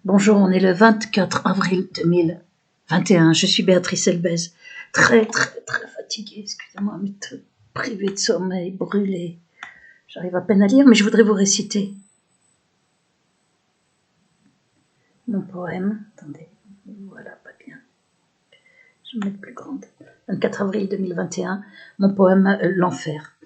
Bonjour, on est le 24 avril 2021. Je suis Béatrice Elbez, très fatiguée, excusez-moi, mais privée de sommeil, brûlée. J'arrive à peine à lire, mais je voudrais vous réciter mon poème. Attendez, voilà, pas bien. Je vais mettre plus grande. 24 avril 2021, mon poème L'Enfer,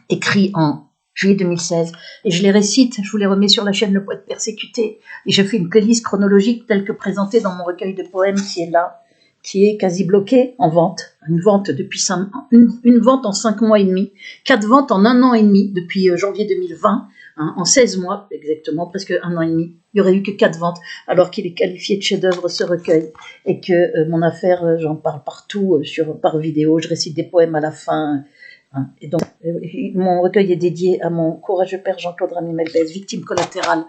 écrit en juillet 2016, et je les récite, je vous les remets sur la chaîne Le Poète Persécuté, et je fais une playlist chronologique telle que présentée dans mon recueil de poèmes qui est là, qui est quasi bloqué en vente, une vente depuis une vente en 5 mois et demi, 4 ventes en 1 an et demi depuis janvier 2020, hein, en 16 mois exactement, presque 1 an et demi, il n'y aurait eu que 4 ventes, alors qu'il est qualifié de chef-d'œuvre ce recueil, et que mon affaire, j'en parle partout, par vidéo, je récite des poèmes à la fin. Et donc, mon recueil est dédié à mon courageux père Jean-Claude Ramy-Melbès, victime collatérale,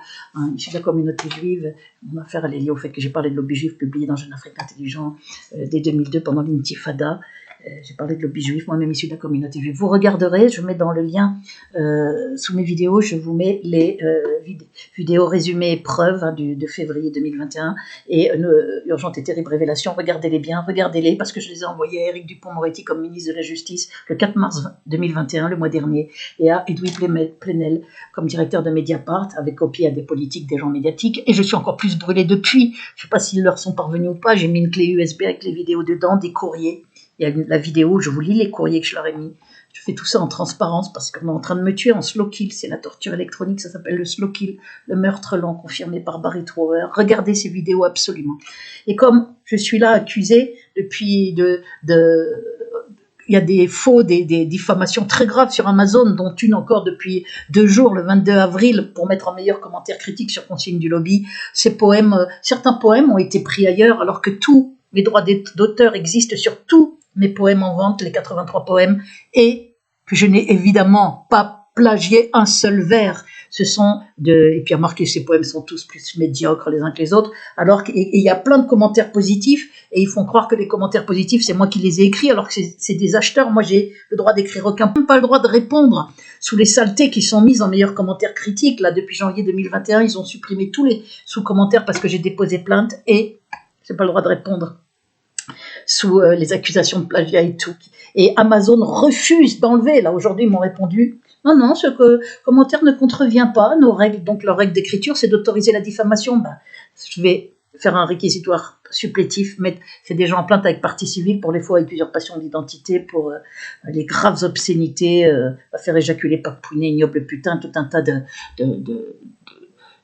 issu de la communauté juive. Mon affaire, elle est liée au fait que j'ai parlé de lobby juif publié dans Jeune Afrique Intelligent dès 2002 pendant l'intifada. J'ai parlé de lobby juif, moi-même issu de la communauté juive. Vous regarderez, je mets dans le lien sous mes vidéos, je vous mets les vidéos résumées preuves de février 2021 et Urgente et terrible révélation. Regardez-les bien, regardez-les parce que je les ai envoyés à Éric Dupond-Moretti comme ministre de la Justice le 4 mars 2021, le mois dernier, et à Edoui Plenel comme directeur de Mediapart, avec copie à des politiques, des gens médiatiques. Et je suis encore plus brûlée depuis. Je ne sais pas s'ils leur sont parvenus ou pas. J'ai mis une clé USB avec les vidéos dedans, des courriers. Il y a la vidéo, je vous lis les courriers que je leur ai mis. Je fais tout ça en transparence parce qu'on est en train de me tuer en slow kill. C'est la torture électronique, ça s'appelle le slow kill, le meurtre lent confirmé par Barry Trower. Regardez ces vidéos absolument. Et comme je suis là accusée depuis il y a des faux, des diffamations très graves sur Amazon, dont une encore depuis 2 jours, le 22 avril, pour mettre en meilleur commentaire critique sur consigne du lobby. Ces poèmes, certains poèmes ont été pris ailleurs, alors que tous mes droits d'auteur existent sur tous mes poèmes en vente, les 83 poèmes, et que je n'ai évidemment pas plagié un seul vers. Et puis à marquer, ces poèmes sont tous plus médiocres les uns que les autres, alors qu'il y a plein de commentaires positifs, et ils font croire que les commentaires positifs, c'est moi qui les ai écrits, alors que c'est des acheteurs. Moi, j'ai le droit d'écrire aucun, même pas le droit de répondre sous les saletés qui sont mises en meilleurs commentaires critiques. Là, depuis janvier 2021, ils ont supprimé tous les sous-commentaires parce que j'ai déposé plainte, et j'ai pas le droit de répondre sous les accusations de plagiat et tout. Et Amazon refuse d'enlever. Là, aujourd'hui, ils m'ont répondu non, ce commentaire ne contrevient pas nos règles. Donc, leur règle d'écriture, c'est d'autoriser la diffamation. Je vais faire un réquisitoire supplétif, c'est des gens en plainte avec partie civile pour les faux avec usurpation d'identité, pour les graves obscénités, faire éjaculer, papouiner, ignoble putain, tout un tas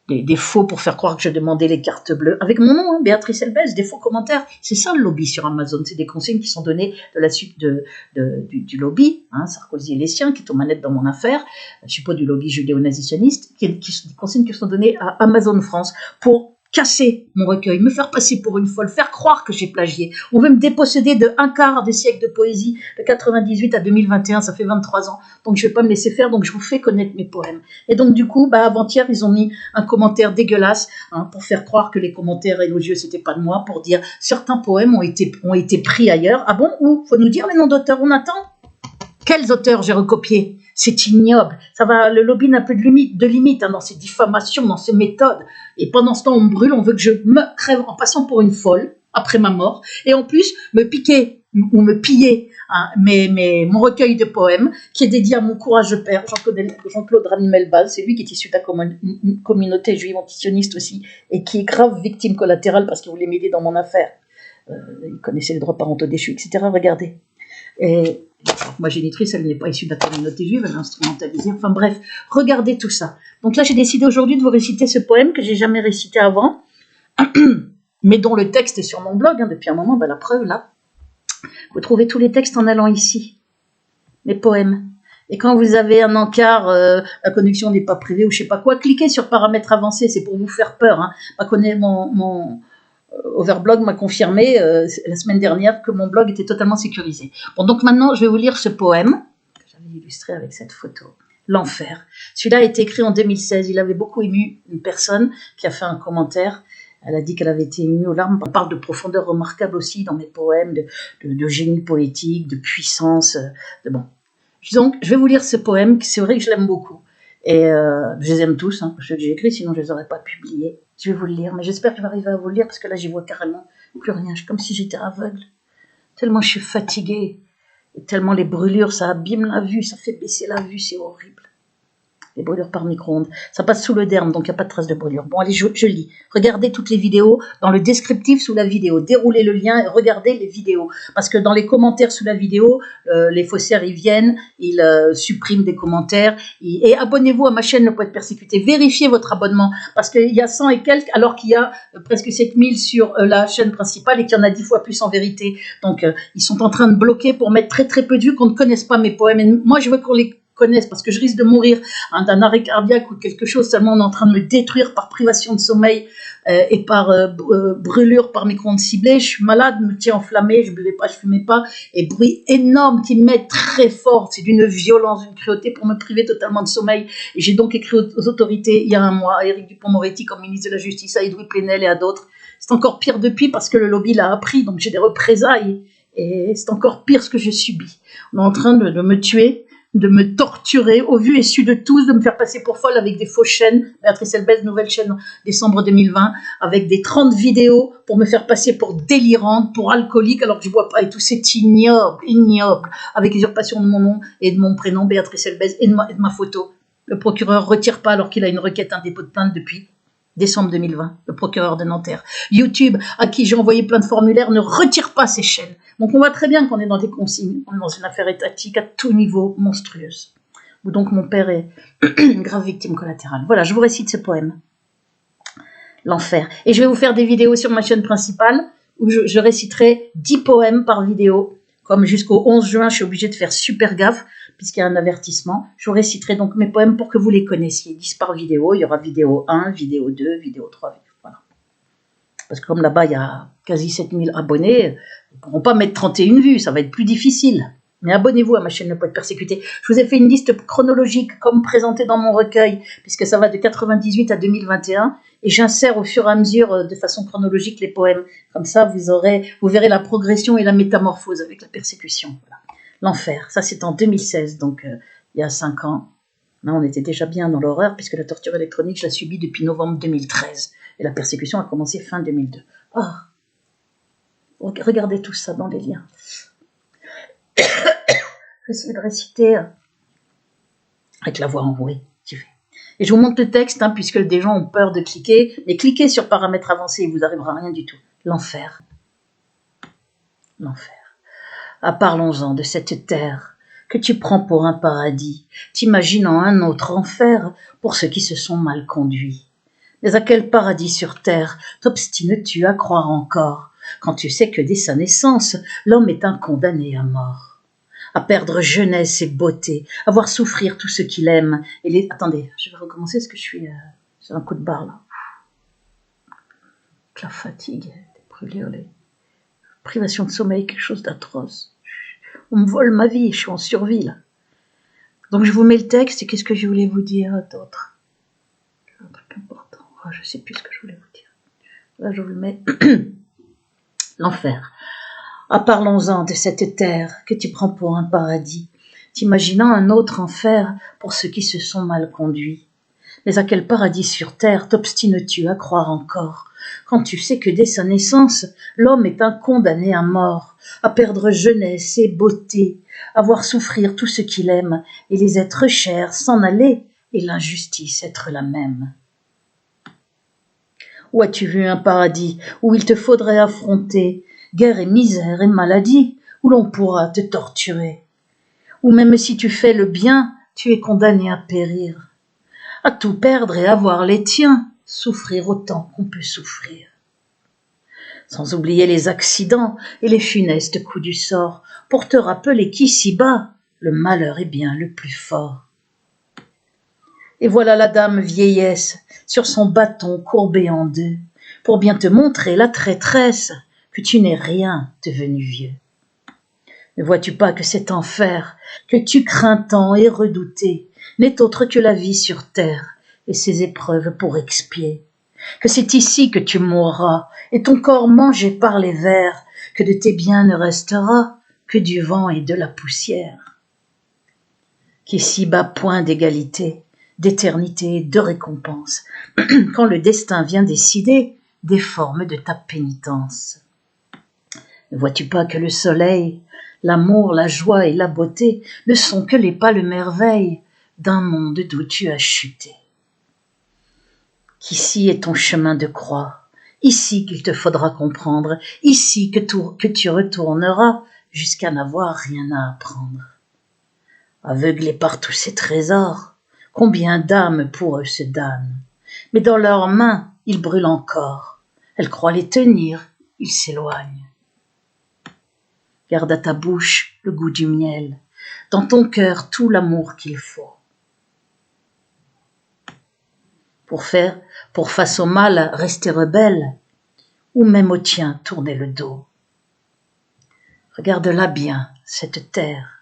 des faux pour faire croire que je demandais les cartes bleues. Avec mon nom, Béatrice Elbez, des faux commentaires. C'est ça le lobby sur Amazon. C'est des consignes qui sont données de la suite du lobby, Sarkozy et les siens, qui est aux manettes dans mon affaire. Je suis pas du lobby judéo-nazitionniste, des consignes qui sont données à Amazon France pour casser mon recueil, me faire passer pour une folle, faire croire que j'ai plagié. On veut me déposséder de 1/4 des siècles de poésie, de 98 à 2021, ça fait 23 ans. Donc je vais pas me laisser faire, donc je vous fais connaître mes poèmes. Et donc du coup, avant-hier, ils ont mis un commentaire dégueulasse, pour faire croire que les commentaires élogieux, c'était pas de moi, pour dire certains poèmes ont été pris ailleurs. Ah bon? Où? Faut nous dire les noms d'auteurs, on attend? Quels auteurs j'ai recopiés? C'est ignoble. Le lobby n'a plus de limite dans ses diffamations, dans ses méthodes. Et pendant ce temps, on me brûle, on veut que je me crève en passant pour une folle après ma mort. Et en plus, me piquer ou me piller mon recueil de poèmes qui est dédié à mon courageux père, Jean-Claude Ramy-Melbès. C'est lui qui est issu de la communauté juive antisioniste aussi et qui est grave victime collatérale parce qu'il voulait m'aider dans mon affaire. Il connaissait les droits parentaux déchus, etc. Regardez. Et ma génitrice, elle n'est pas issue de la communauté juive, elle est instrumentalisée. Enfin bref, regardez tout ça. Donc là, j'ai décidé aujourd'hui de vous réciter ce poème que j'ai jamais récité avant, mais dont le texte est sur mon blog depuis un moment. La preuve, là, vous trouvez tous les textes en allant ici, mes poèmes. Et quand vous avez un encart, la connexion n'est pas privée ou je sais pas quoi, cliquez sur paramètres avancés, c'est pour vous faire peur. Mon Overblog m'a confirmé la semaine dernière que mon blog était totalement sécurisé. Bon, donc maintenant, je vais vous lire ce poème que j'avais illustré avec cette photo. L'enfer. Celui-là a été écrit en 2016. Il avait beaucoup ému une personne qui a fait un commentaire. Elle a dit qu'elle avait été émue aux larmes. On parle de profondeur remarquable aussi dans mes poèmes, de génie poétique, de puissance. Donc, je vais vous lire ce poème. C'est vrai que je l'aime beaucoup. Et je les aime tous, hein, ceux que j'ai écrits, sinon je les aurais pas publiés. Je vais vous le lire, mais j'espère que je vais arriver à vous le lire, parce que là, j'y vois carrément plus rien. Je suis comme si j'étais aveugle. Tellement je suis fatiguée, et tellement les brûlures, ça abîme la vue, ça fait baisser la vue, c'est horrible. Les brûlures par micro-ondes. Ça passe sous le derme, donc il n'y a pas de trace de brûlure. Bon, allez, je lis. Regardez toutes les vidéos dans le descriptif sous la vidéo. Déroulez le lien et regardez les vidéos. Parce que dans les commentaires sous la vidéo, les faussaires, ils viennent, ils suppriment des commentaires. Et abonnez-vous à ma chaîne Le Poète Persécuté. Vérifiez votre abonnement. Parce qu'il y a 100 et quelques, alors qu'il y a presque 7000 sur la chaîne principale et qu'il y en a 10 fois plus en vérité. Donc, ils sont en train de bloquer pour mettre très très peu de vues, qu'on ne connaisse pas mes poèmes. Et moi, je veux qu'on les connaissent, parce que je risque de mourir d'un arrêt cardiaque ou quelque chose, tellement on est en train de me détruire par privation de sommeil et par brûlure par micro-ondes ciblées. Je suis malade, me tiens enflammée, je buvais pas, je fumais pas, et bruit énorme qui met très fort, c'est d'une violence, d'une cruauté pour me priver totalement de sommeil. Et j'ai donc écrit aux autorités il y a un mois, à Éric Dupond-Moretti comme ministre de la Justice, à Edoui Plenel et à d'autres. C'est encore pire depuis parce que le lobby l'a appris, donc j'ai des représailles, et c'est encore pire ce que j'ai subi. On est en train de me tuer, de me torturer au vu et su de tous, de me faire passer pour folle avec des fausses chaînes. Béatrice Elbez, nouvelle chaîne, décembre 2020, avec des 30 vidéos pour me faire passer pour délirante, pour alcoolique, alors que je bois pas et tout. C'est ignoble, ignoble, avec usurpation de mon nom et de mon prénom, Béatrice Elbez, et de ma photo. Le procureur retire pas alors qu'il a une requête, un dépôt de plainte depuis décembre 2020, le procureur de Nanterre. YouTube, à qui j'ai envoyé plein de formulaires, ne retire pas ces chaînes. Donc on voit très bien qu'on est dans des consignes, on est dans une affaire étatique à tout niveau, monstrueuse. Où donc mon père est une grave victime collatérale. Voilà, je vous récite ce poème. L'enfer. Et je vais vous faire des vidéos sur ma chaîne principale, où je réciterai 10 poèmes par vidéo. Comme jusqu'au 11 juin, je suis obligée de faire super gaffe, puisqu'il y a un avertissement. Je vous réciterai donc mes poèmes pour que vous les connaissiez. 10 par vidéo, il y aura vidéo 1, vidéo 2, vidéo 3, voilà. Parce que comme là-bas, il y a quasi 7000 abonnés, ils ne pourront pas mettre 31 vues, ça va être plus difficile. Mais abonnez-vous à ma chaîne Le Poète Persécuté. Je vous ai fait une liste chronologique, comme présentée dans mon recueil, puisque ça va de 98 à 2021, et j'insère au fur et à mesure, de façon chronologique, les poèmes. Comme ça, vous verrez la progression et la métamorphose avec la persécution. Voilà. L'enfer, ça c'est en 2016, donc il y a 5 ans. Là, on était déjà bien dans l'horreur, puisque la torture électronique, je la subis depuis novembre 2013. Et la persécution a commencé fin 2002. Oh, regardez tout ça dans les liens. J'essaie de réciter avec la voix enrouée. Et je vous montre le texte, hein, puisque des gens ont peur de cliquer. Mais cliquez sur paramètres avancés, il ne vous arrivera rien du tout. L'enfer. L'enfer. Ah, parlons-en de cette terre que tu prends pour un paradis, t'imaginant un autre enfer pour ceux qui se sont mal conduits. Mais à quel paradis sur terre t'obstines-tu à croire encore, quand tu sais que dès sa naissance, l'homme est un condamné à mort, à perdre jeunesse et beauté, à voir souffrir tout ce qu'il aime, et les... Attendez, je vais recommencer parce que je suis sur un coup de barre là. La fatigue, les brûlures, les privations de sommeil, quelque chose d'atroce. On me vole ma vie, je suis en survie là. Donc je vous mets le texte et qu'est-ce que je voulais vous dire d'autre? Un truc important. Oh, je sais plus ce que je voulais vous dire. Là je vous le mets. L'enfer. Ah, parlons-en de cette terre que tu prends pour un paradis, t'imaginant un autre enfer pour ceux qui se sont mal conduits. Mais à quel paradis sur terre t'obstines-tu à croire encore, quand tu sais que dès sa naissance, l'homme est un condamné à mort, à perdre jeunesse et beauté, à voir souffrir tout ce qu'il aime, et les êtres chers s'en aller, et l'injustice être la même. Où as-tu vu un paradis où il te faudrait affronter guerre et misère et maladie, où l'on pourra te torturer, où même si tu fais le bien, tu es condamné à périr, à tout perdre et avoir les tiens, souffrir autant qu'on peut souffrir. Sans oublier les accidents et les funestes coups du sort, pour te rappeler qu'ici-bas, le malheur est bien le plus fort. Et voilà la dame vieillesse, sur son bâton courbé en deux, pour bien te montrer la traîtresse, que tu n'es rien devenu vieux. Ne vois-tu pas que cet enfer, que tu crains tant et redouté, n'est autre que la vie sur terre, et ses épreuves pour expier, que c'est ici que tu mourras, et ton corps mangé par les vers, que de tes biens ne restera que du vent et de la poussière. Qu'ici-bas point d'égalité, d'éternité, de récompense, quand le destin vient décider des formes de ta pénitence. Ne vois-tu pas que le soleil, l'amour, la joie et la beauté ne sont que les pâles merveilles d'un monde d'où tu as chuté? Qu'ici est ton chemin de croix, ici qu'il te faudra comprendre, ici que tu retourneras jusqu'à n'avoir rien à apprendre. Aveuglés par tous ces trésors, combien d'âmes pour eux se damnent, mais dans leurs mains ils brûlent encore, elles croient les tenir, ils s'éloignent. Garde à ta bouche le goût du miel, dans ton cœur tout l'amour qu'il faut. Pour face au mal, rester rebelle, ou même au tien tourner le dos. Regarde-la bien, cette terre,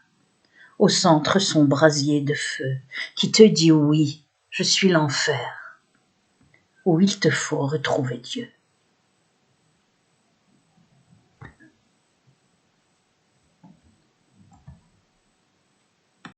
au centre son brasier de feu, qui te dit oui, je suis l'enfer, où il te faut retrouver Dieu.